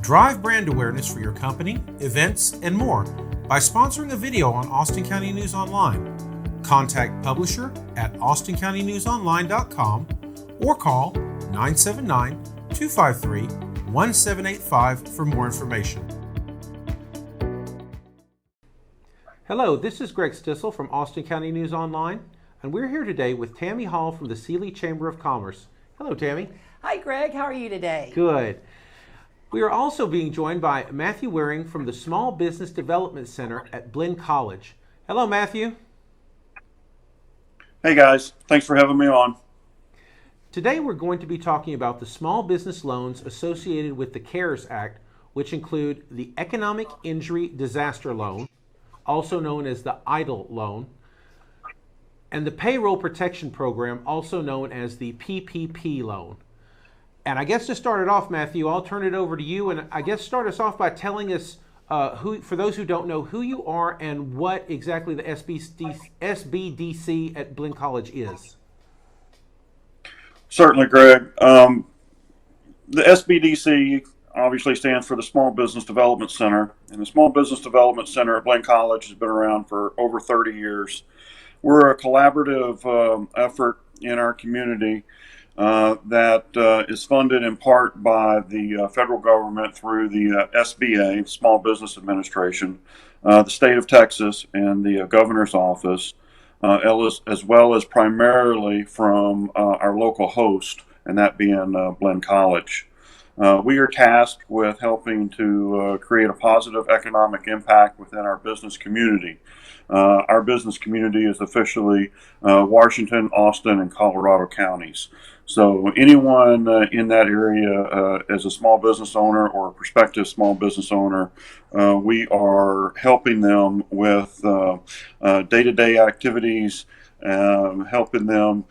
Drive brand awareness for your company, events, and more by sponsoring a video on Austin County News Online. Contact publisher at austincountynewsonline.com or call 979-253-1785 for more information. Hello, this is Greg Stissel from Austin County News Online, and we're here today with Tammy Hall from the Sealy Chamber of Commerce. Hello, Tammy. Hi, Greg. How are you today? Good. We are also being joined by Matthew Wehring from the Small Business Development Center at Blinn College. Hello, Matthew. Hey, guys. Thanks for having me on. Today we're going to be talking about the small business loans associated with the CARES Act, which include the Economic Injury Disaster Loan, also known as the EIDL Loan, and the Payroll Protection Program, also known as the PPP Loan. And I guess to start it off, Matthew, I'll turn it over to you, and I guess start us off by telling us, for those who don't know, who you are and what exactly the SBDC at Blinn College is. Certainly, Greg. The SBDC obviously stands for the Small Business Development Center, and the Small Business Development Center at Blinn College has been around for over 30 years. We're a collaborative effort in our community that is funded in part by the federal government through the SBA, Small Business Administration, the state of Texas, and the governor's office, as well as primarily from our local host, and that being Blinn College. We are tasked with helping to create a positive economic impact within our business community. Our business community is officially Washington, Austin, and Colorado counties. So anyone in that area as a small business owner or a prospective small business owner, we are helping them with day-to-day activities, helping them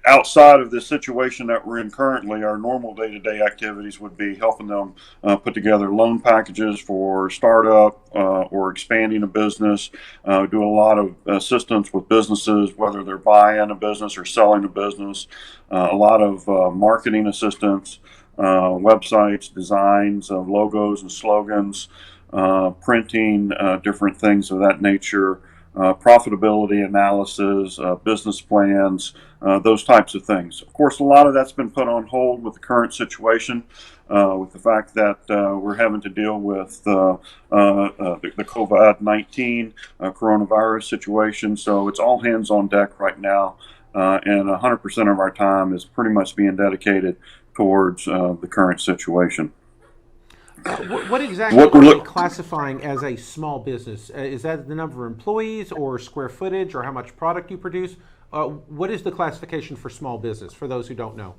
outside of the situation that we're in currently. Our normal day-to-day activities would be helping them put together loan packages for startup or expanding a business, do a lot of assistance with businesses, whether they're buying a business or selling a business, a lot of marketing assistance, websites, designs of logos and slogans, printing, different things of that nature, profitability analysis, business plans, those types of things. Of course, a lot of that's been put on hold with the current situation, with the fact that we're having to deal with the COVID-19 coronavirus situation. So it's all hands on deck right now, and 100% of our time is pretty much being dedicated towards the current situation. What exactly are they classifying as a small business? Is that the number of employees or square footage or how much product you produce? What is the classification for small business, for those who don't know?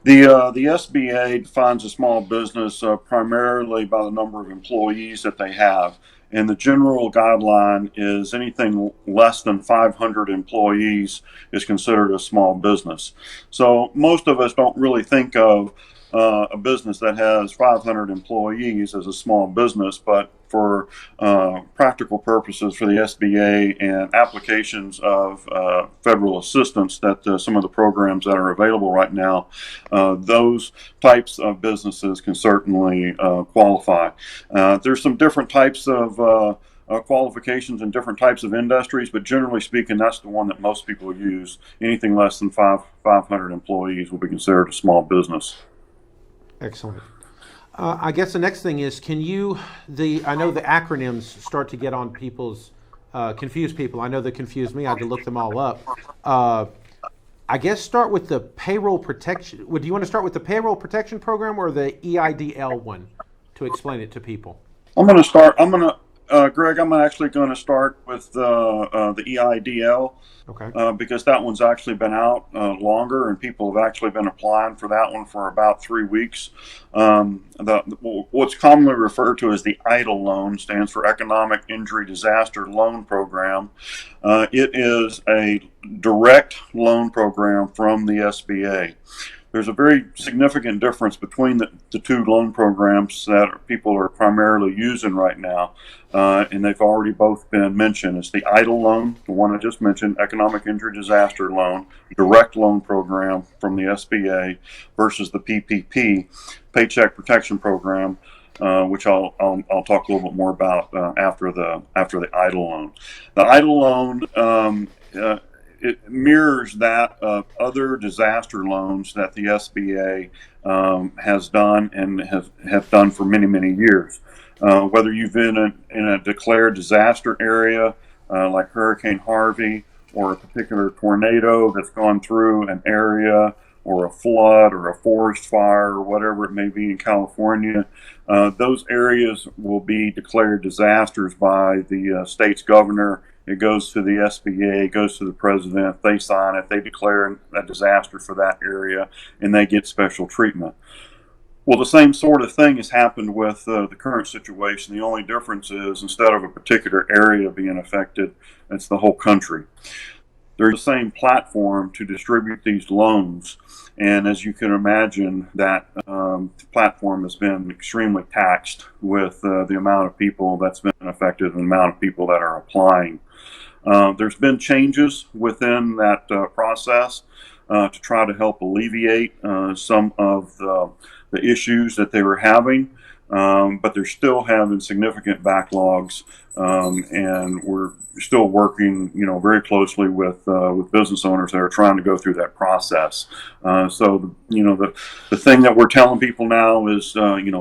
The SBA defines a small business primarily by the number of employees that they have. And the general guideline is anything less than 500 employees is considered a small business. So most of us don't really think of a business that has 500 employees as a small business, but for practical purposes for the SBA and applications of federal assistance that some of the programs that are available right now, those types of businesses can certainly qualify. There's some different types of qualifications in different types of industries, but generally speaking, that's the one that most people use. Anything less than 500 employees will be considered a small business. Excellent. I guess the next thing is, I know the acronyms start to get on people's, confuse people. I know they confuse me. I had to look them all up. I guess start with the payroll protection. Do you want to start with the payroll protection program or the EIDL one to explain it to people? Greg, I'm actually going to start with the EIDL, okay, because that one's actually been out longer, and people have actually been applying for that one for about 3 weeks. What's commonly referred to as the EIDL Loan stands for Economic Injury Disaster Loan Program. It is a direct loan program from the SBA. there's a very significant difference between the two loan programs that people are primarily using right now, and they've already both been mentioned. It's the EIDL loan, the one I just mentioned, Economic Injury Disaster Loan, direct loan program from the SBA, versus the PPP, Paycheck Protection Program, which I'll talk a little bit more about after the EIDL loan. The EIDL loan it mirrors that of other disaster loans that the SBA has done and have done for many years. Whether you've been in a declared disaster area like Hurricane Harvey, or a particular tornado that's gone through an area, or a flood or a forest fire or whatever it may be in California, those areas will be declared disasters by the state's governor. It goes to the SBA, it goes to the president, they sign it, they declare a disaster for that area, and they get special treatment. Well, the same sort of thing has happened with the current situation. The only difference is, instead of a particular area being affected, it's the whole country. There's the same platform to distribute these loans, and as you can imagine, that platform has been extremely taxed with the amount of people that's been affected and the amount of people that are applying. There's been changes within that process to try to help alleviate some of the issues that they were having, but they're still having significant backlogs, and we're still working, very closely with business owners that are trying to go through that process. So, the thing that we're telling people now is,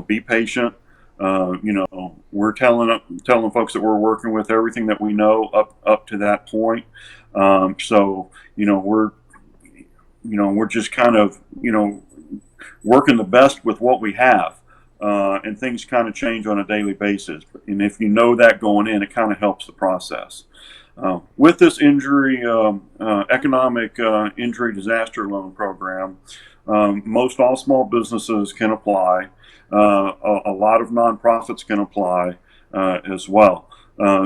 be patient. We're telling folks that we're working with everything that we know up to that point. So, we're just kind of, working the best with what we have. And things kind of change on a daily basis. And if you know that going in, it kind of helps the process. With this economic injury disaster loan program, most all small businesses can apply. A lot of nonprofits can apply as well.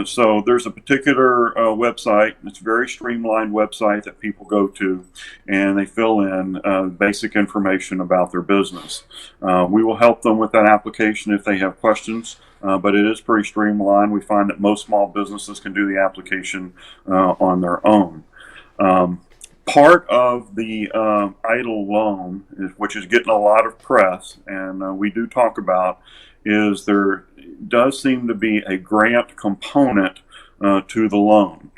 So there's a particular website. It's a very streamlined website that people go to, and they fill in basic information about their business. We will help them with that application if they have questions, but it is pretty streamlined. We find that most small businesses can do the application on their own. Part of the EIDL loan, which is getting a lot of press, and we do talk about, is there does seem to be a grant component to the loan.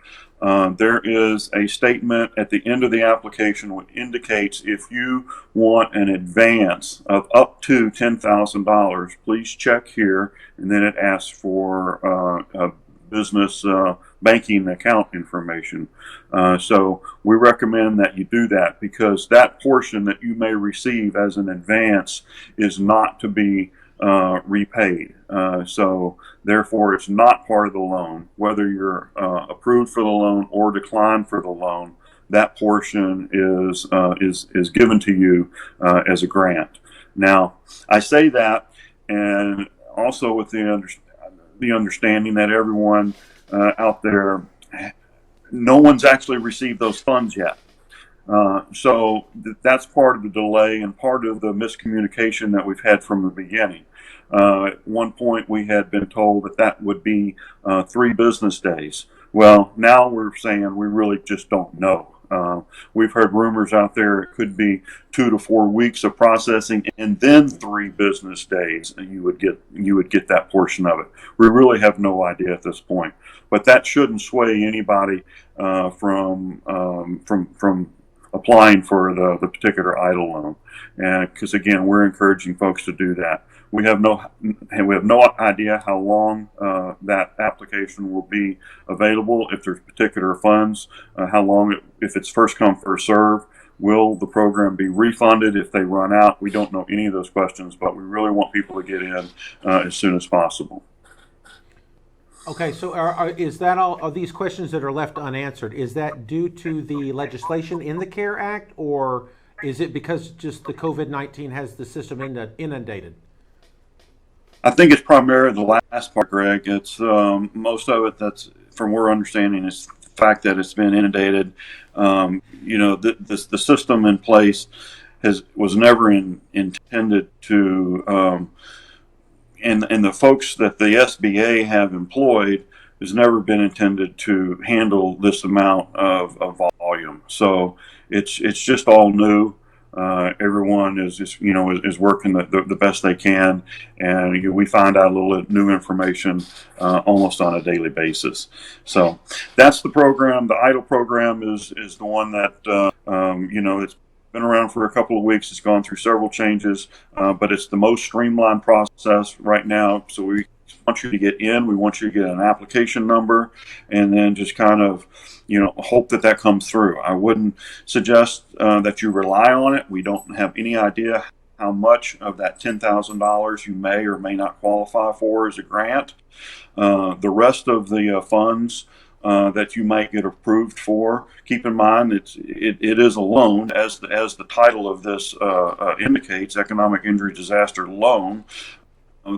There is a statement at the end of the application which indicates if you want an advance of up to $10,000, please check here, and then it asks for a business banking account information. So we recommend that you do that, because that portion that you may receive as an advance is not to be repaid. So therefore it's not part of the loan. Whether you're approved for the loan or declined for the loan, that portion is given to you as a grant. Now, I say that, and also with the understanding that everyone out there, no one's actually received those funds yet. So that's part of the delay and part of the miscommunication that we've had from the beginning. At one point we had been told that would be 3 business days. Well, now we're saying we really just don't know. We've heard rumors out there it could be 2 to 4 weeks of processing, and then 3 business days, and you would get that portion of it. We really have no idea at this point, but that shouldn't sway anybody from applying for the particular EIDL loan, and because again, we're encouraging folks to do that. We have no idea how long that application will be available. If there's particular funds, how long if it's first come first serve. Will the program be refunded if they run out? We don't know any of those questions, but we really want people to get in as soon as possible. Okay, so is that all of these questions that are left unanswered? Is that due to the legislation in the CARE Act, or is it because just the COVID-19 has the system inundated? I think it's primarily the last part, Greg. It's most of it, that's from our understanding, is the fact that it's been inundated. The system in place was never intended to, and the folks that the SBA have employed has never been intended to handle this amount of volume. So it's just all new. Everyone is just, is working the best they can, and we find out a little new information almost on a daily basis. So that's the program. The EIDL program is the one that it's been around for a couple of weeks. It's gone through several changes, but it's the most streamlined process right now. So we want you to get in. We want you to get an application number, and then just kind of hope that comes through. I wouldn't suggest that you rely on it. We don't have any idea how much of that $10,000 you may or may not qualify for as a grant. The rest of the funds that you might get approved for, keep in mind it is a loan, as the title of this indicates, economic injury disaster loan.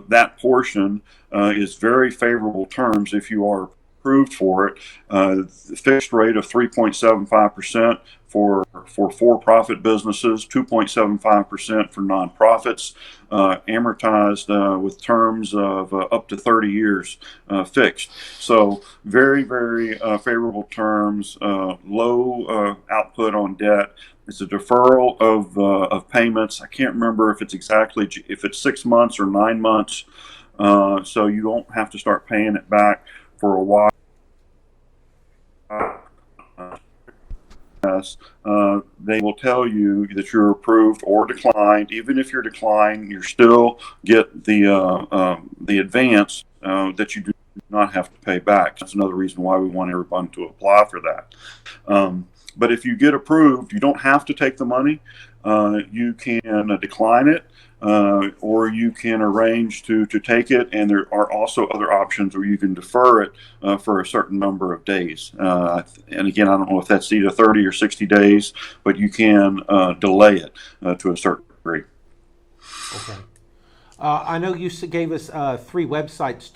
That portion is very favorable terms if you are approved for it. Fixed rate of 3.75% for for-profit businesses, 2.75% for nonprofits, amortized with terms of up to 30 years fixed. So very, very favorable terms, low output on debt. It's a deferral of payments. I can't remember if it's 6 months or 9 months, so you don't have to start paying it back for a while. They will tell you that you're approved or declined. Even if you're declined, you still get the advance that you do not have to pay back. That's another reason why we want everyone to apply for that. But if you get approved, you don't have to take the money. You can decline it, or you can arrange to take it, and there are also other options where you can defer it for a certain number of days. And again, I don't know if that's either 30 or 60 days, but you can delay it to a certain degree. Okay. I know you gave us 3 websites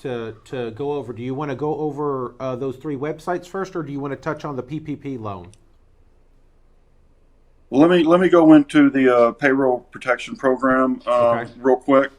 to go over. Do you want to go over those 3 websites first, or do you want to touch on the PPP loan? Well, let me go into the payroll protection program real quick.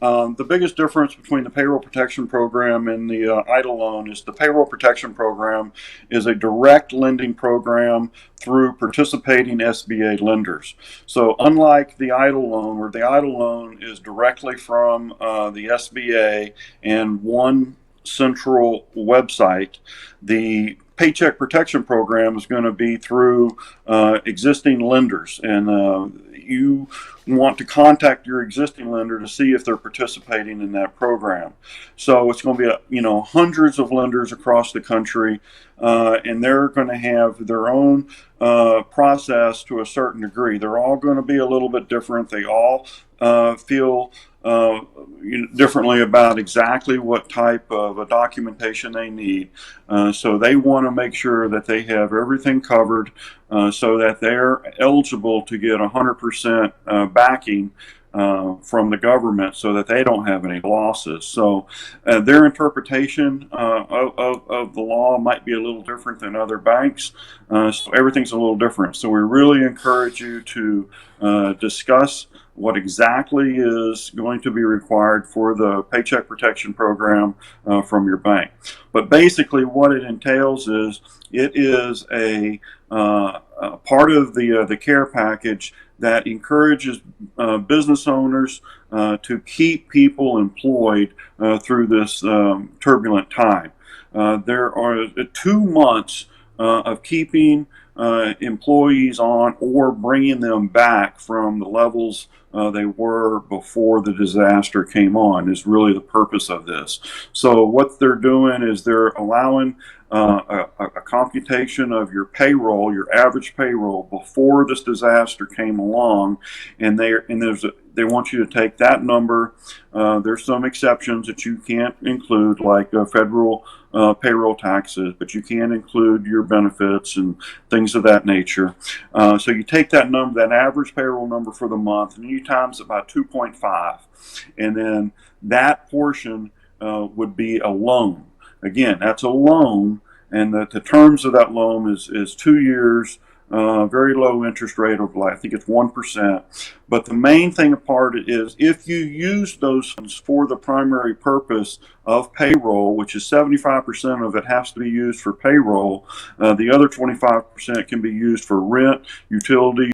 The biggest difference between the payroll protection program and the EIDL loan is the payroll protection program is a direct lending program through participating SBA lenders. So unlike the EIDL loan, where the EIDL loan is directly from the SBA and one central website, the Paycheck protection program is going to be through existing lenders, and you want to contact your existing lender to see if they're participating in that program. So it's going to be hundreds of lenders across the country, and they're going to have their own process to a certain degree. They're all going to be a little bit different. They all feel differently about exactly what type of a documentation they need. So they want to make sure that they have everything covered so that they're eligible to get 100% backing from the government so that they don't have any losses. So their interpretation of the law might be a little different than other banks. So everything's a little different. So we really encourage you to discuss what exactly is going to be required for the Paycheck Protection Program from your bank. But basically what it entails is it is a part of the care package that encourages business owners to keep people employed through this turbulent time. There are 2 months of keeping employees on or bringing them back from the levels they were before the disaster came on is really the purpose of this. So what they're doing is they're allowing a computation of your payroll, your average payroll before this disaster came along, and they want you to take that number. There's some exceptions that you can't include, like federal payroll taxes, but you can include your benefits and things of that nature. So you take that number, that average payroll number for the month, and you times it by 2.5, and then that portion would be a loan. Again, that's a loan, and the terms of that loan is 2 years, very low interest rate of, I think it's 1%. But the main thing about it is if you use those funds for the primary purpose of payroll, which is 75% of it has to be used for payroll, the other 25% can be used for rent, utilities,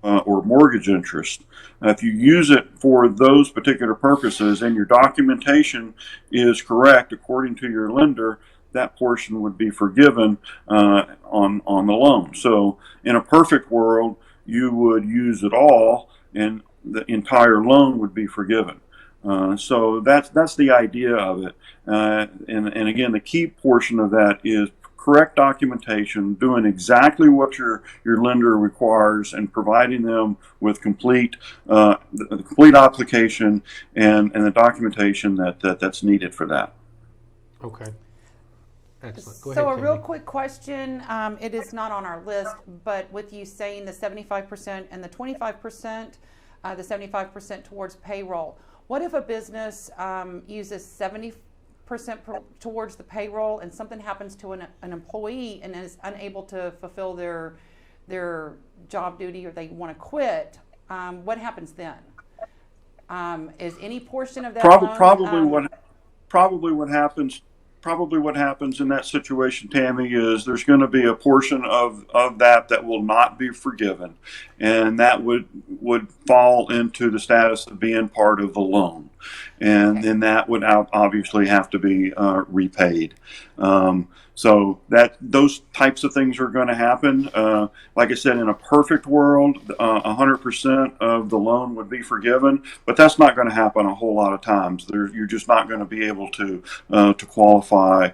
or mortgage interest. If you use it for those particular purposes and your documentation is correct according to your lender, that portion would be forgiven on the loan. So in a perfect world, you would use it all and the entire loan would be forgiven. So that's the idea of it. And again, the key portion of that is correct documentation, doing exactly what your lender requires, and providing them with the complete application and the documentation that's needed for that. Okay. Excellent. Go So ahead, a real Tammy. quick question, it is not on our list, but with you saying the 75% and the 25%, the 75% towards payroll, what if a business uses 70% towards the payroll and something happens to an employee and is unable to fulfill their job duty, or they want to quit? What happens then? Is any portion of that loan, Probably what happens in that situation, Tammy, is there's going to be a portion of that will not be forgiven, and that would fall into the status of being part of the loan, and then that would obviously have to be repaid. So those types of things are going to happen. Like I said, in a perfect world, 100% of the loan would be forgiven, but that's not going to happen a whole lot of times. You're just not going to be able to qualify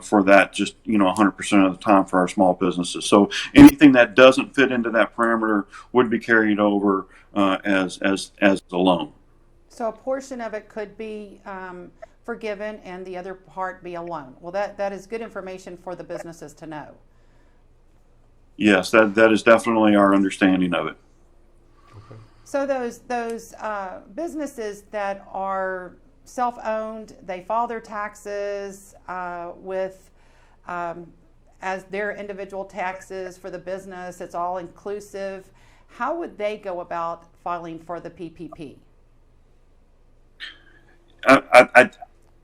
for that just 100% of the time for our small businesses. So anything that doesn't fit into that parameter would be carried over as a loan. So a portion of it could be forgiven and the other part be a loan. Well, that is good information for the businesses to know. Yes, that is definitely our understanding of it. Okay. So those businesses that are self-owned, they file their taxes with as their individual taxes for the business. It's all inclusive. How would they go about filing for the PPP?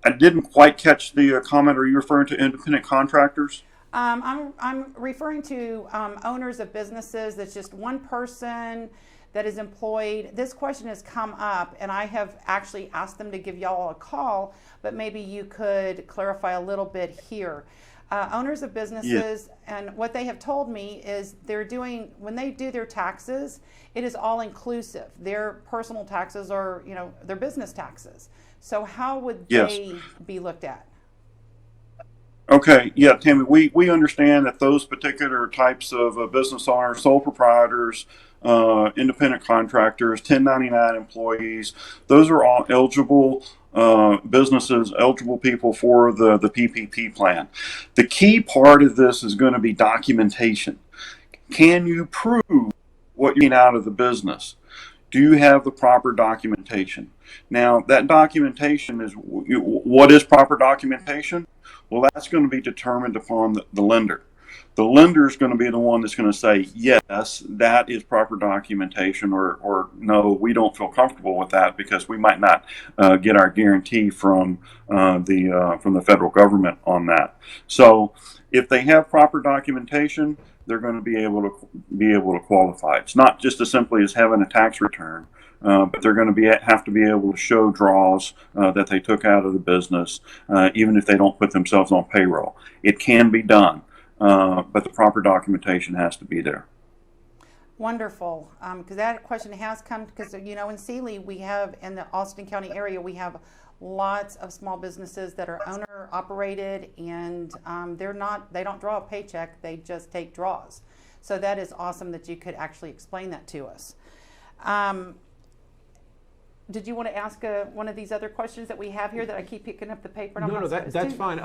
I didn't quite catch the comment. Are you referring to independent contractors? I'm referring to owners of businesses. That's just one person that is employed. This question has come up, and I have actually asked them to give y'all a call, but maybe you could clarify a little bit here. Owners of businesses, and what they have told me is when they do their taxes, it is all inclusive. Their personal taxes are, their business taxes. So how would they be looked at? Okay, yeah, Tammy, we understand that those particular types of business owners, sole proprietors, independent contractors, 1099 employees, those are all eligible businesses, eligible people for the PPP plan. The key part of this is going to be documentation. Can you prove what you're getting out of the business? Do you have the proper documentation? Now, that documentation is, what is proper documentation? Well, that's going to be determined upon the lender. The lender is going to be the one that's going to say, yes, that is proper documentation, or no, we don't feel comfortable with that because we might not get our guarantee from the federal government on that. So if they have proper documentation, they're going to be able to qualify. It's not just as simply as having a tax return, but they're going to have to be able to show draws that they took out of the business, even if they don't put themselves on payroll. It can be done, but the proper documentation has to be there. Wonderful, because that question has come because in Sealy we have, in the Austin County area, we have lots of small businesses that are owner operated, and they don't draw a paycheck, they just take draws. So that is awesome that you could actually explain that to us. Did you want to ask one of these other questions that we have here that I keep picking up the paper? And No, that's fine.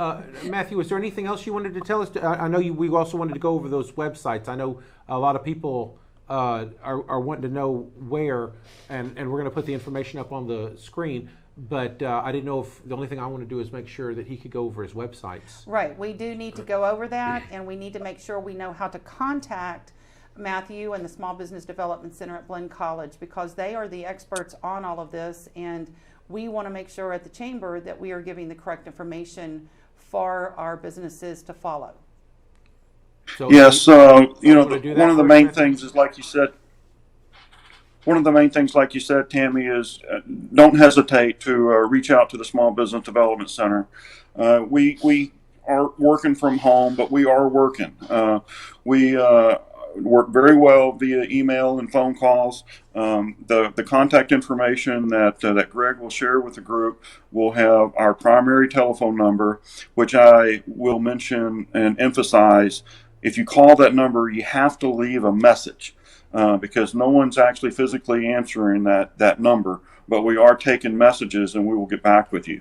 Matthew, is there anything else you wanted to tell us? I know we also wanted to go over those websites. I know a lot of people are wanting to know where, and we're going to put the information up on the screen. But I didn't know if the only thing I want to do is make sure that he could go over his websites. Right, we do need to go over that, and we need to make sure we know how to contact Matthew and the Small Business Development Center at Blinn College, because they are the experts on all of this, and we want to make sure at the chamber that we are giving the correct information for our businesses to follow. So Yes, you know, wanna do that one of the first, main Matthew? things is, like you said, Tammy, is don't hesitate to reach out to the Small Business Development Center. We are working from home, but we are working. We work very well via email and phone calls. The contact information that Greg will share with the group will have our primary telephone number, which I will mention and emphasize. If you call that number, you have to leave a message. Because no one's actually physically answering that number, but we are taking messages and we will get back with you.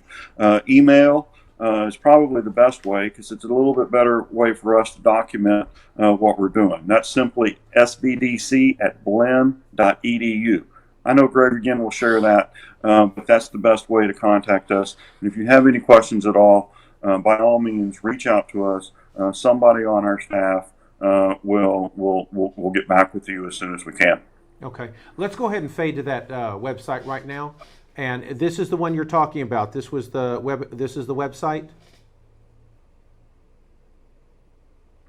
Email is probably the best way, because it's a little bit better way for us to document what we're doing. That's simply sbdc@blinn.edu. I know Greg again will share that, but that's the best way to contact us. And if you have any questions at all, by all means, reach out to us. Somebody on our staff we'll get back with you as soon as we can. Okay, let's go ahead and fade to that website right now. And this is the one you're talking about. This is the website.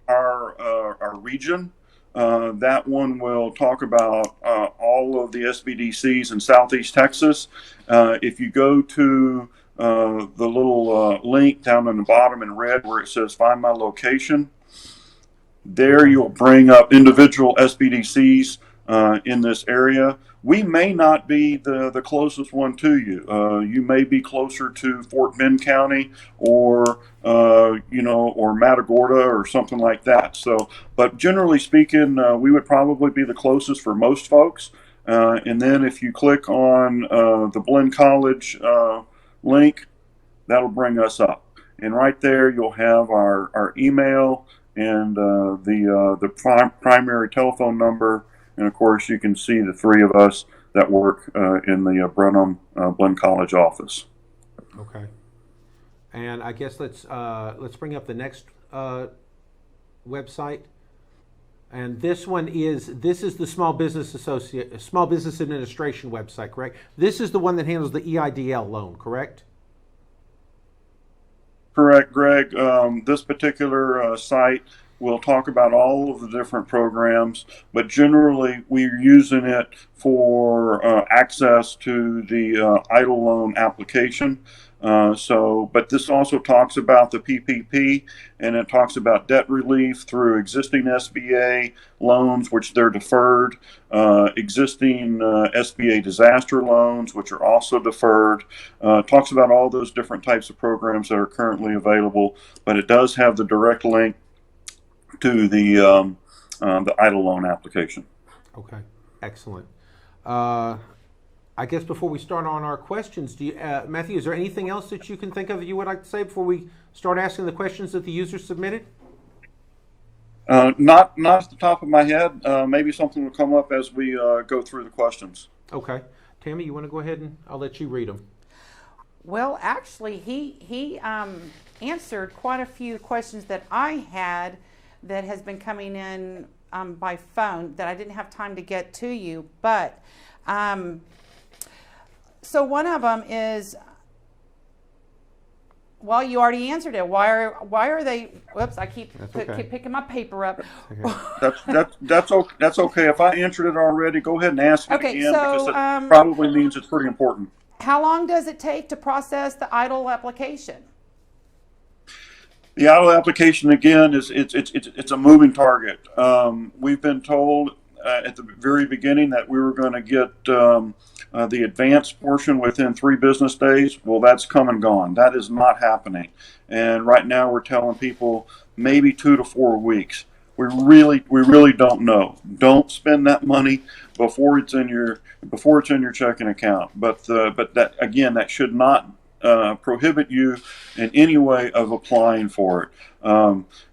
Our region. That one will talk about all of the SBDCs in Southeast Texas. If you go to the little link down in the bottom in red where it says "Find My Location," there you'll bring up individual SBDCs in this area. We may not be the closest one to you. You may be closer to Fort Bend County or Matagorda or something like that. So, but generally speaking, we would probably be the closest for most folks. And then if you click on the Blinn College link, that'll bring us up. And right there, you'll have our email and the primary telephone number, and of course you can see the three of us that work in the Blinn College office. Okay, and I guess let's bring up the next website, and this is the Small Business Administration website, correct? This is the one that handles the EIDL loan, correct? Correct, Greg. This particular site will talk about all of the different programs, but generally we're using it for access to the EIDL loan application. But this also talks about the PPP, and it talks about debt relief through existing SBA loans, which they're deferred, existing SBA disaster loans, which are also deferred. Talks about all those different types of programs that are currently available, but it does have the direct link to the EIDL loan application. Okay, excellent. I guess before we start on our questions, Matthew, is there anything else that you can think of that you would like to say before we start asking the questions that the users submitted? Not at the top of my head. Maybe something will come up as we go through the questions. Okay. Tammy, you want to go ahead and I'll let you read them. Well, actually, he answered quite a few questions that I had that has been coming in by phone that I didn't have time to get to you, but so one of them is, well, you already answered it. Why are they? Whoops! I keep picking my paper up. That's okay. If I answered it already, go ahead and ask it again, because it probably means it's pretty important. How long does it take to process the EIDL application? The EIDL application, again, it's a moving target. We've been told at the very beginning that we were going to get the advanced portion within 3 business days. Well, that's come and gone. That is not happening. And right now we're telling people maybe 2 to 4 weeks. We really don't know. Don't spend that money before it's in your checking account. But that, again, that should not prohibit you in any way of applying for it.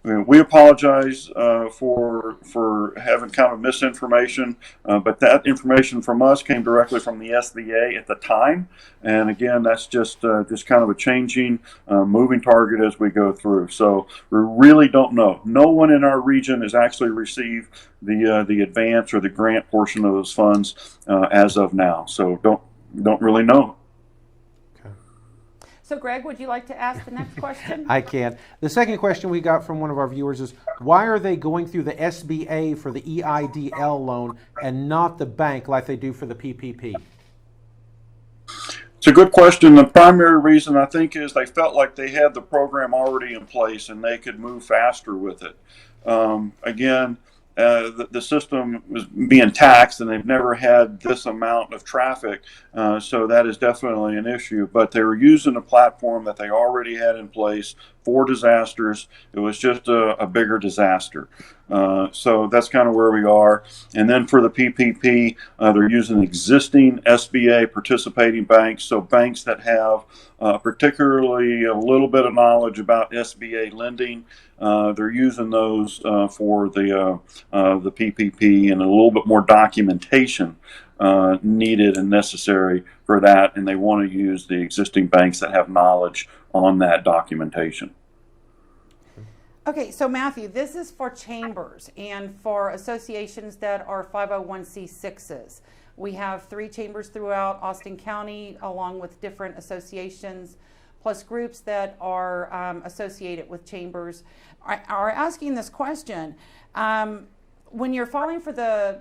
We apologize for having kind of misinformation, but that information from us came directly from the SBA at the time. And again, that's just kind of a changing, moving target as we go through. So we really don't know. No one in our region has actually received the advance or the grant portion of those funds as of now. So don't really know. So Greg, would you like to ask the next question? I can. The second question we got from one of our viewers is, why are they going through the SBA for the EIDL loan and not the bank like they do for the PPP? It's a good question. The primary reason, I think, is they felt like they had the program already in place and they could move faster with it. Again, the system was being taxed and they've never had this amount of traffic, so that is definitely an issue. But they were using a platform that they already had in place for disasters. It was just a bigger disaster. So that's kind of where we are. And then for the PPP, they're using existing SBA participating banks, so banks that have particularly a little bit of knowledge about SBA lending. They're using those for the PPP, and a little bit more documentation needed and necessary for that, and they want to use the existing banks that have knowledge on that documentation. Okay, so Matthew, this is for chambers and for associations that are 501c6s. We have 3 chambers throughout Austin County, along with different associations, plus groups that are associated with chambers, are asking this question. When you're filing for the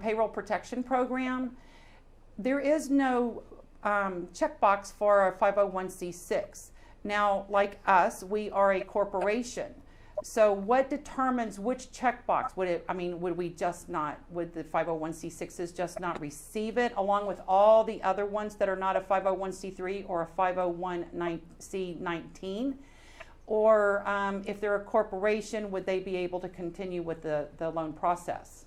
payroll protection program, there is no checkbox for a 501c6. Now, like us, we are a corporation. So what determines which checkbox? Would we just not, would the 501c6s just not receive it along with all the other ones that are not a 501c3 or a 501c19? Or if they're a corporation, would they be able to continue with the loan process?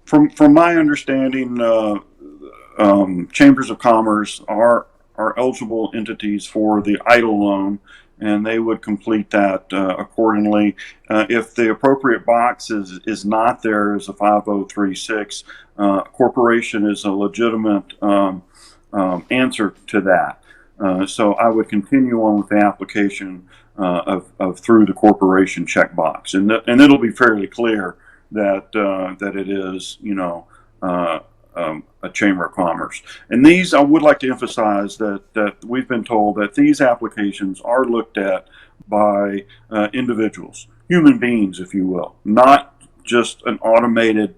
From my understanding, chambers of commerce are eligible entities for the Eid El Loan, and they would complete that accordingly. If the appropriate box is not there as a 5036, corporation is a legitimate answer to that. So I would continue on with the application of through the corporation checkbox, and it'll be fairly clear that it is, a chamber of commerce. And these, I would like to emphasize that we've been told that these applications are looked at by individuals, human beings, if you will, not just an automated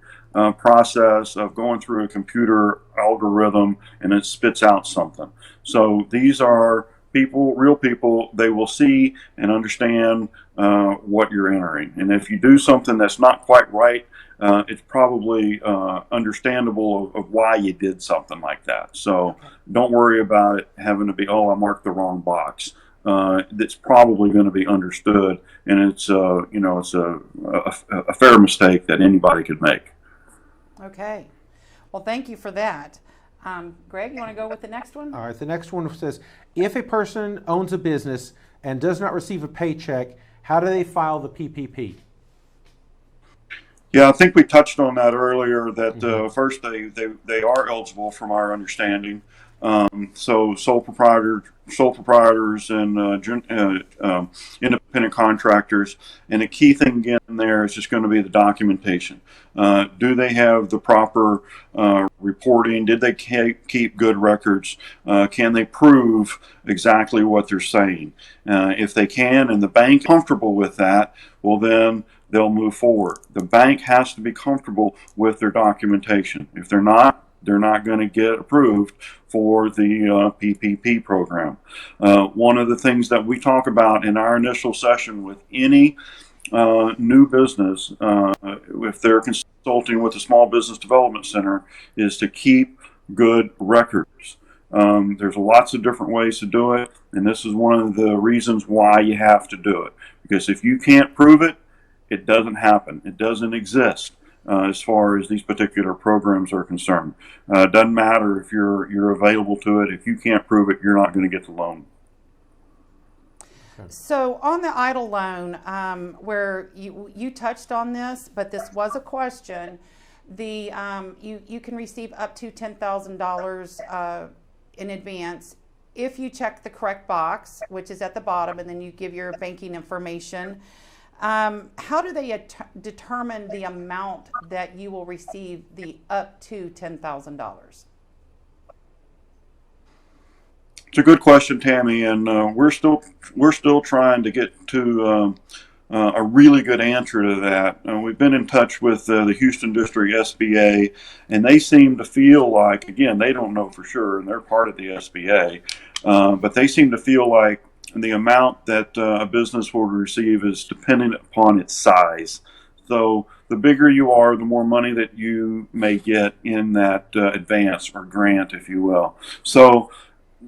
process of going through a computer algorithm and it spits out something. So these are people, real people. They will see and understand what you're entering. And if you do something that's not quite right, it's probably understandable of why you did something like that. So don't worry about it having to be, I marked the wrong box. It's probably going to be understood, and it's it's a fair mistake that anybody could make. Okay. Well, thank you for that. Greg, you want to go with the next one? All right. The next one says, if a person owns a business and does not receive a paycheck, how do they file the PPP? Yeah, I think we touched on that earlier, that first they are eligible from our understanding. So sole proprietors and independent contractors. And the key thing again there is just going to be the documentation. Do they have the proper reporting? Did they keep good records? Can they prove exactly what they're saying? If they can and the bank is comfortable with that, well then they'll move forward. The bank has to be comfortable with their documentation. If they're not going to get approved for the PPP program. One of the things that we talk about in our initial session with any new business, if they're consulting with the Small Business Development Center, is to keep good records. There's lots of different ways to do it, and this is one of the reasons why you have to do it. Because if you can't prove it, it doesn't happen. It doesn't exist. as far as these particular programs are concerned. It doesn't matter if you're available to it. If you can't prove it, you're not going to get the loan. So on the EIDL loan, where you touched on this, but this was a question, you can receive up to $10,000 in advance if you check the correct box, which is at the bottom, and then you give your banking information. How do they determine the amount that you will receive the up to $10,000? It's a good question, Tammy, and we're still trying to get to a really good answer to that. We've been in touch with the Houston District SBA, and they seem to feel like, again, they don't know for sure, and they're part of the SBA, but they seem to feel like the amount that a business will receive is dependent upon its size. So the bigger you are, the more money that you may get in that advance or grant, if you will. So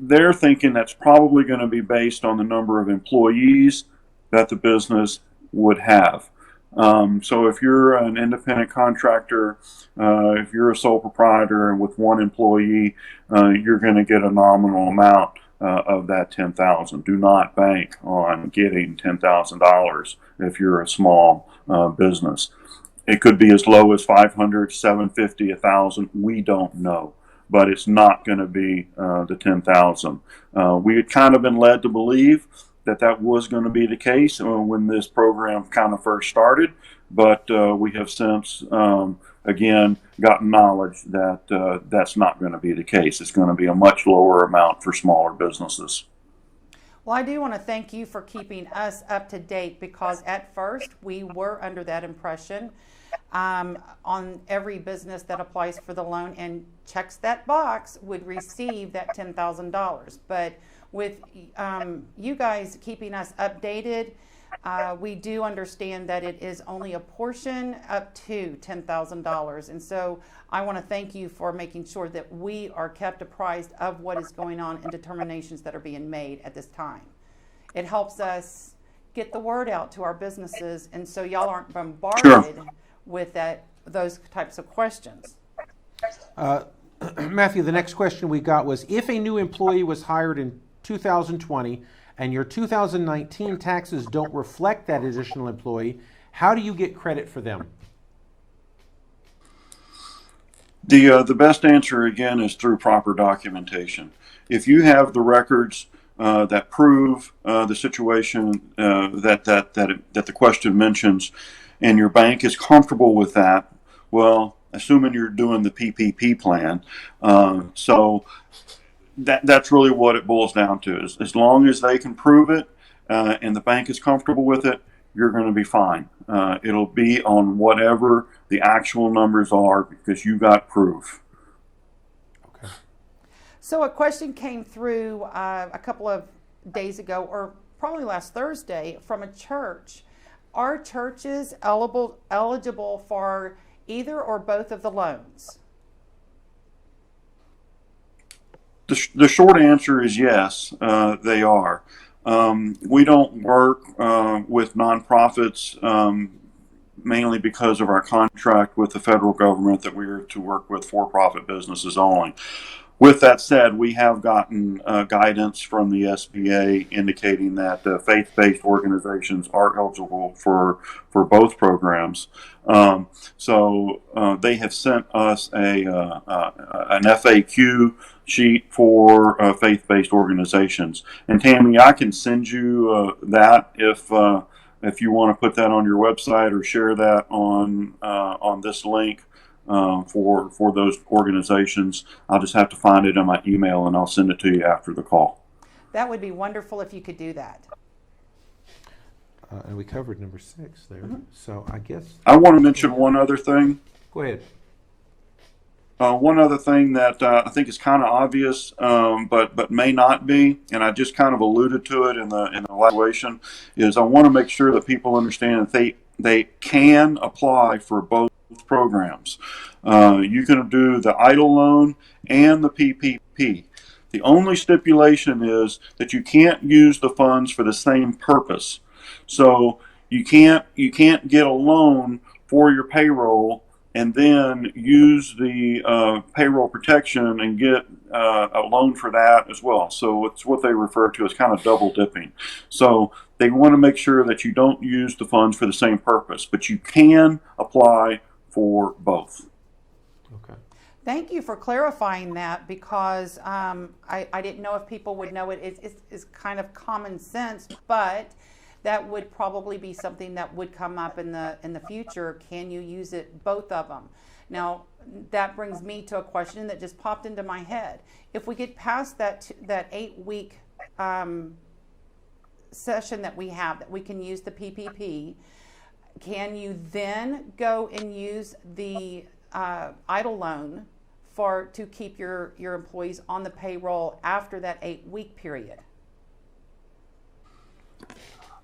they're thinking that's probably going to be based on the number of employees that the business would have. So if you're an independent contractor, if you're a sole proprietor and with one employee, you're going to get a nominal amount of that $10,000. Do not bank on getting $10,000 if you're a small business. It could be as low as $500, $750, $1,000. We don't know, but it's not going to be the $10,000. We had kind of been led to believe that was going to be the case when this program kind of first started, but we have since, again, gotten knowledge that that's not going to be the case. It's going to be a much lower amount for smaller businesses. Well, I do want to thank you for keeping us up to date, because at first we were under that impression on every business that applies for the loan and checks that box would receive that $10,000. But with you guys keeping us updated, we do understand that it is only a portion up to $10,000. And so I want to thank you for making sure that we are kept apprised of what is going on and determinations that are being made at this time. It helps us get the word out to our businesses, and so y'all aren't bombarded with those types of questions. Matthew, the next question we got was, if a new employee was hired in 2020 and your 2019 taxes don't reflect that additional employee, how do you get credit for them? The best answer, again, is through proper documentation. If you have the records that prove the situation that the question mentions, and your bank is comfortable with that, well, assuming you're doing the PPP plan, so that's really what it boils down to. Is as long as they can prove it and the bank is comfortable with it, you're going to be fine. It'll be on whatever the actual numbers are because you got proof. Okay. So a question came through a couple of days ago, or probably last Thursday, from a church. Are churches eligible for either or both of the loans? The short answer is yes, they are. We don't work with nonprofits mainly because of our contract with the federal government that we are to work with for-profit businesses only. With that said, we have gotten guidance from the SBA indicating that faith-based organizations are eligible for both programs. So they have sent us an FAQ sheet for faith-based organizations. And Tammy, I can send you that if you want to put that on your website or share that on this link. For those organizations. I'll just have to find it in my email and I'll send it to you after the call. That would be wonderful if you could do that. And we covered number 6 there. Mm-hmm. So I guess I want to mention one other thing. Go ahead. One other thing that I think is kind of obvious, but may not be, and I just kind of alluded to it in the evaluation, is I want to make sure that people understand that they can apply for both programs. You can do the Eid El Loan and the PPP. The only stipulation is that you can't use the funds for the same purpose. So you can't get a loan for your payroll and then use the payroll protection and get a loan for that as well. So it's what they refer to as kind of double dipping. So they want to make sure that you don't use the funds for the same purpose, but you can apply for both. Okay. Thank you for clarifying that, because I didn't know if people would know it. It's kind of common sense, but that would probably be something that would come up in the future. Can you use it, both of them? Now, that brings me to a question that just popped into my head. If we get past that 8-week session that we have, that we can use the PPP, can you then go and use the EIDL loan to keep your employees on the payroll after that 8-week period?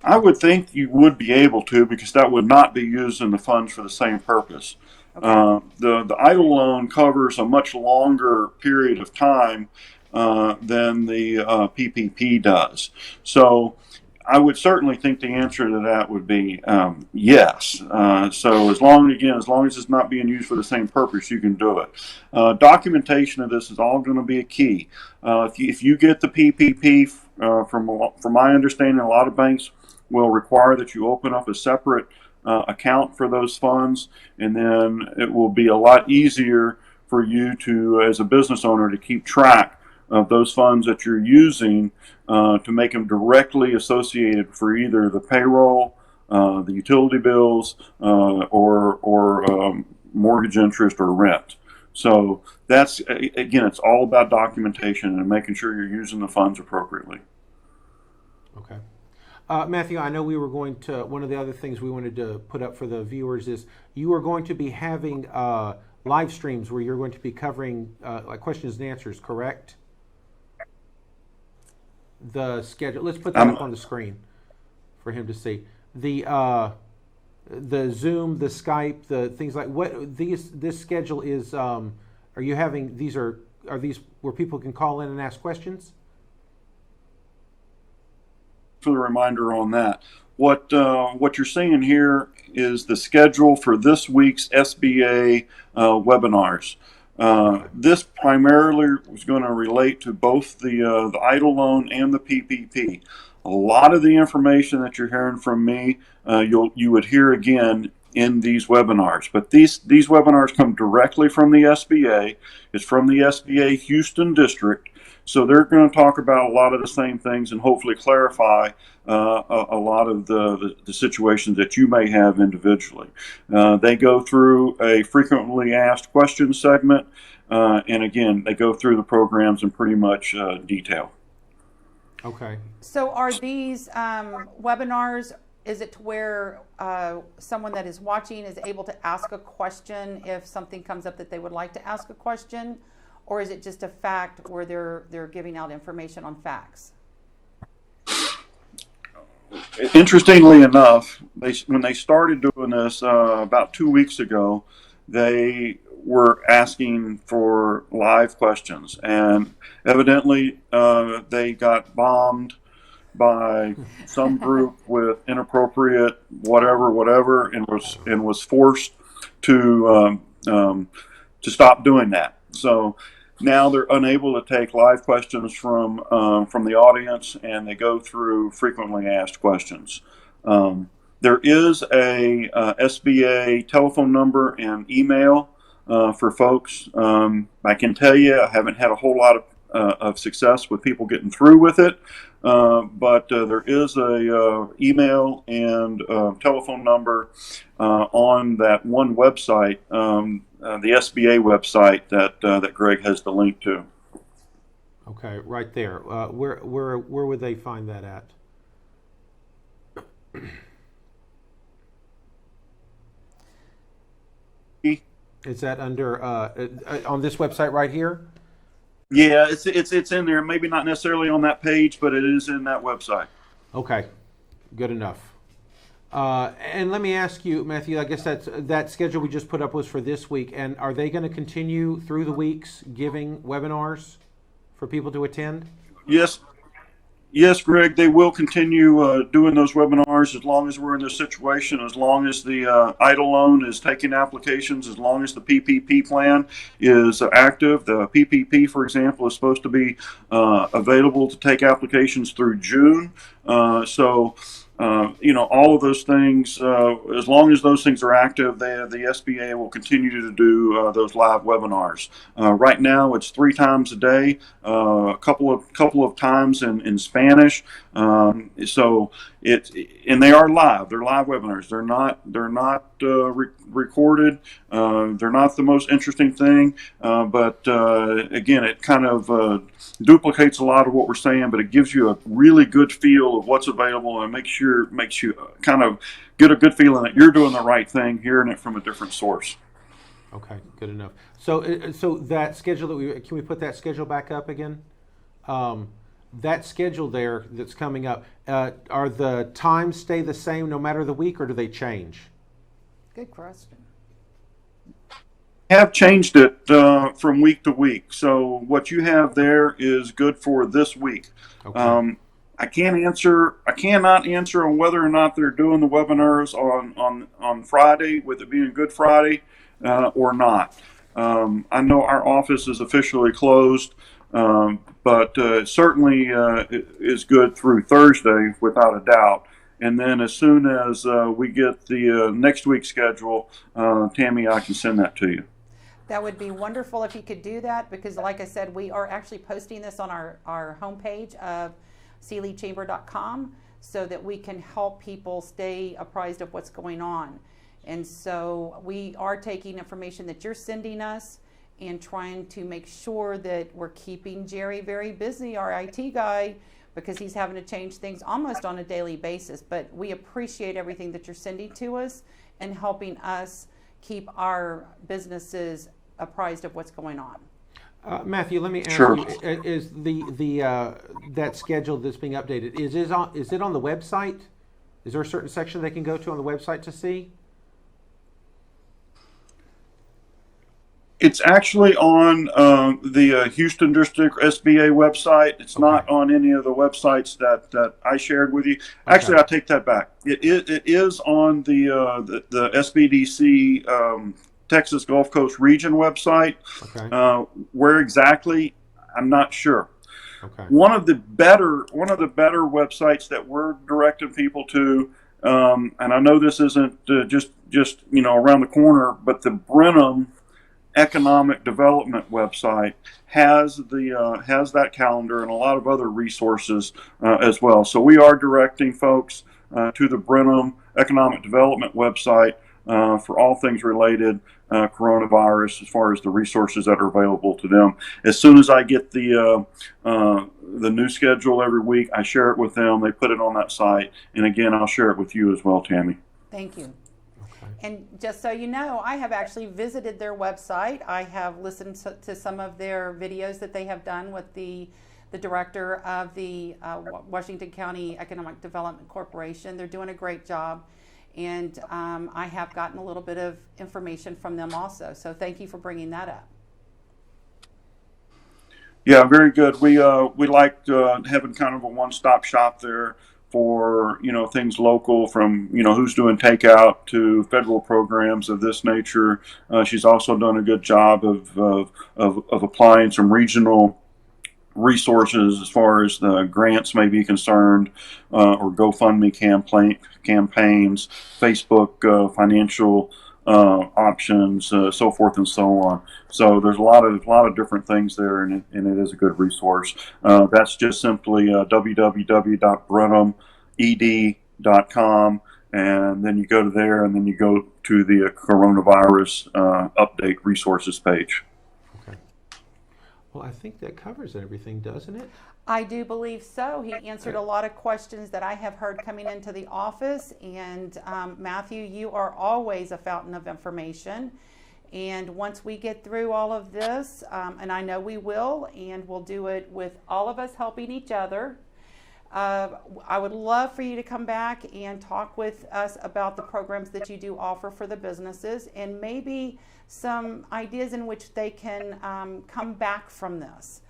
I would think you would be able to, because that would not be using the funds for the same purpose. Okay. The EIDL loan covers a much longer period of time than the PPP does. So I would certainly think the answer to that would be yes. So as long as it's not being used for the same purpose, you can do it. Documentation of this is all going to be a key. If you get the PPP, from my understanding, a lot of banks will require that you open up a separate account for those funds, and then it will be a lot easier for you to, as a business owner, to keep track of those funds that you're using to make them directly associated for either the payroll, the utility bills, or mortgage interest or rent. So that's, again, it's all about documentation and making sure you're using the funds appropriately. Okay. Matthew, I know we were going to, one of the other things we wanted to put up for the viewers is you are going to be having live streams where you're going to be covering like questions and answers, correct? The schedule, let's put that up on the screen for him to see. The Zoom, the Skype, the things like what this schedule is, are you having, are these where people can call in and ask questions? For the reminder on that. What you're seeing here is the schedule for this week's SBA webinars. This primarily was going to relate to both the EIDL loan and the PPP. A lot of the information that you're hearing from me, you would hear again in these webinars. But these webinars come directly from the SBA. It's from the SBA Houston District. So they're going to talk about a lot of the same things and hopefully clarify a lot of the situations that you may have individually. They go through a frequently asked questions segment, and again, they go through the programs in pretty much detail. Okay. So are these webinars, is it to where someone that is watching is able to ask a question if something comes up that they would like to ask a question? Or is it just a fact where they're giving out information on facts? Interestingly enough, when they started doing this about 2 weeks ago, they were asking for live questions, and evidently they got bombed by some group with inappropriate whatever, and was forced to stop doing that. So now they're unable to take live questions from the audience, and they go through frequently asked questions. There is a SBA telephone number and email for folks. I can tell you I haven't had a whole lot of success with people getting through with it, but there is a email and telephone number on that one website, the SBA website that Greg has the link to. Okay, right there. Where would they find that at? Is that under on this website right here? Yeah, it's in there. Maybe not necessarily on that page, but it is in that website. Okay, good enough. And let me ask you, Matthew, I guess that schedule we just put up was for this week, and are they going to continue through the weeks giving webinars for people to attend? Yes, Greg, they will continue doing those webinars. webinars as long as we're in this situation, as long as the Eid El Loan is taking applications, as long as the PPP plan is active. The PPP, for example, is supposed to be available to take applications through June. All of those things, as long as those things are active, the SBA will continue to do those live webinars. Right now, it's 3 times a day, a couple of times in Spanish. And they are live. They're live webinars. They're not recorded. They're not the most interesting thing, but again, it kind of duplicates a lot of what we're saying, but it gives you a really good feel of what's available and makes you kind of get a good feeling that you're doing the right thing, hearing it from a different source. Okay, good enough. So that schedule can we put that schedule back up again? That schedule there that's coming up, are the times stay the same no matter the week, or do they change? Good question. Have changed it from week to week. So what you have there is good for this week. Okay. I cannot answer on whether or not they're doing the webinars on Friday, with it being Good Friday, or not. I know our office is officially closed, but certainly it is good through Thursday without a doubt. And then as soon as we get the next week's schedule, Tammy, I can send that to you. That would be wonderful if you could do that, because like I said, we are actually posting this on our homepage of sealychamber.com so that we can help people stay apprised of what's going on. And so we are taking information that you're sending us and trying to make sure that we're keeping Jerry very busy, our IT guy, because he's having to change things almost on a daily basis. But we appreciate everything that you're sending to us and helping us keep our businesses apprised of what's going on. Matthew, let me ask Sure. you: is that schedule that's being updated is it on the website? Is there a certain section they can go to on the website to see? It's actually on the Houston District SBA website. It's not on any of the websites that I shared with you. Actually, I take that back. It is on the SBDC Texas Gulf Coast Region website. Okay. Where exactly, I'm not sure. Okay. One of the better websites that we're directing people to, and I know this isn't just around the corner, but the Brenham Economic Development website has that calendar and a lot of other resources as well. So we are directing folks to the Brenham Economic Development website for all things related coronavirus, as far as the resources that are available to them. As soon as I get the new schedule every week, I share it with them. They put it on that site, and again, I'll share it with you as well, Tammy. Thank you. And just so you know, I have actually visited their website. I have listened to some of their videos that they have done with the director of the Washington County Economic Development Corporation. They're doing a great job. And I have gotten a little bit of information from them also. So thank you for bringing that up. Yeah, very good. We like having kind of a one-stop shop there for things local, from who's doing takeout to federal programs of this nature. She's also done a good job of applying some regional resources as far as the grants may be concerned, or GoFundMe campaigns, Facebook financial options, so forth and so on. So there's a lot of different things there, and it is a good resource. That's just simply www.brenhamed.com, and then you go to there, and then you go to the coronavirus update resources page. Okay. Well, I think that covers everything, doesn't it? I do believe so. He answered a lot of questions that I have heard coming into the office. And Matthew, you are always a fountain of information. And once we get through all of this, and I know we will, and we'll do it with all of us helping each other, I would love for you to come back and talk with us about the programs that you do offer for the businesses, and maybe some ideas in which they can come back from this.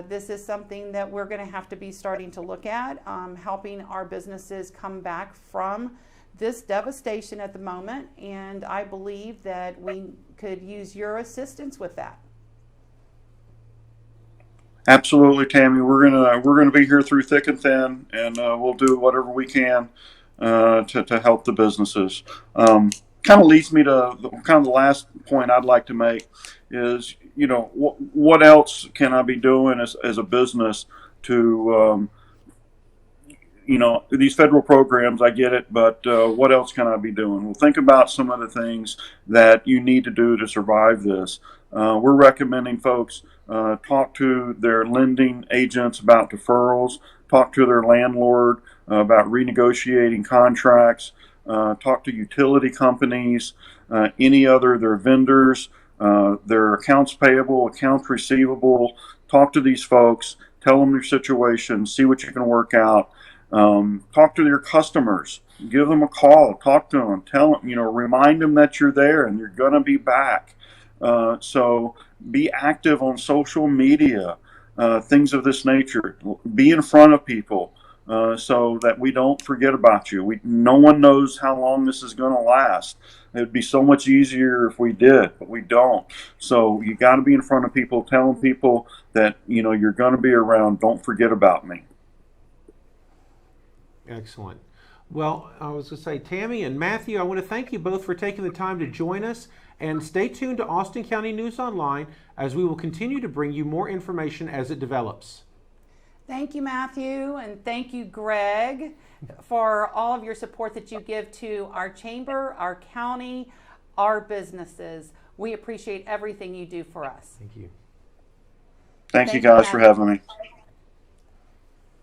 This is something that we're going to have to be starting to look at, helping our businesses come back from this devastation at the moment, and I believe that we could use your assistance with that. Absolutely, Tammy. We're gonna be here through thick and thin, and we'll do whatever we can to help the businesses. Kind of leads me to the last point I'd like to make is, what else can I be doing as a business to these federal programs, I get it, but what else can I be doing? Well, think about some of the things that you need to do to survive this. We're recommending folks talk to their lending agents about deferrals, talk to their landlord about renegotiating contracts, talk to utility companies, their vendors, their accounts payable, accounts receivable. Talk to these folks, tell them your situation, see what you can work out. Talk to your customers, give them a call, talk to them, tell them, remind them that you're there and you're going to be back. So be active on social media, things of this nature. Be in front of people so that we don't forget about you. No one knows how long this is going to last. It'd be so much easier if we did, but we don't. So you got to be in front of people, telling people that, you're going to be around. Don't forget about me. Excellent. Well, I was going to say, Tammy and Matthew, I want to thank you both for taking the time to join us, and stay tuned to Austin County News Online as we will continue to bring you more information as it develops. Thank you, Matthew, and thank you, Greg, for all of your support that you give to our chamber, our county, our businesses. We appreciate everything you do for us. Thank you. Thank you guys for having me.